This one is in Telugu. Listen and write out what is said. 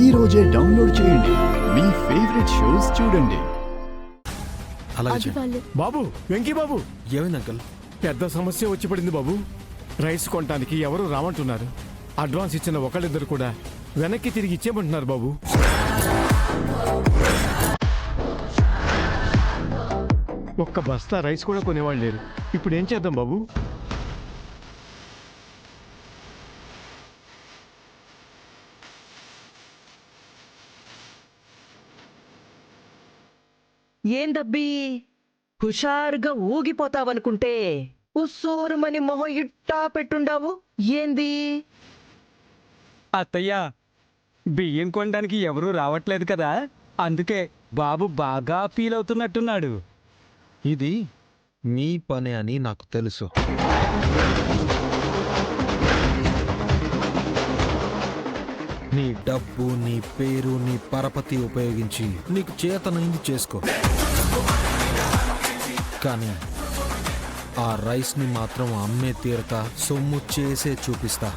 ఈ రోజే డౌన్లోడ్ చేయండి. మీ ఫేవరెట్ షోస్ చూడండి. అలాగే బాబు, వెంకీ బాబు, ఏమైంది అంకల్? పెద్ద సమస్య వచ్చి పడింది బాబు. రైస్ కొనడానికి ఎవరు రామంటున్నారు. అడ్వాన్స్ ఇచ్చిన ఒకళ్ళిద్దరు కూడా వెనక్కి తిరిగి ఇచ్చేయమంటున్నారు బాబు. ఒక్క బస్తా రైస్ కూడా కొనేవాళ్ళు లేరు. ఇప్పుడు ఏం చేద్దాం బాబు? ఏందబ్బీ హుషారుగా ఊగిపోతావనుకుంటే ఉస్సూరుమని మొహం ఇట్టా పెట్టుండావు ఏంది? అత్తయ్య, బియ్యం కొనడానికి ఎవరూ రావట్లేదు కదా, అందుకే బాబు బాగా ఫీల్ అవుతున్నట్టున్నాడు. ఇది నీ పని అని నాకు తెలుసు. నీ డబ్బు, నీ పేరు, నీ పరపతి ఉపయోగించి నీకు చేతనైంది చేసుకో. కానీ ఆ రైస్ని మాత్రం అమ్మే తీరక సొమ్ము చేసే చూపిస్తా.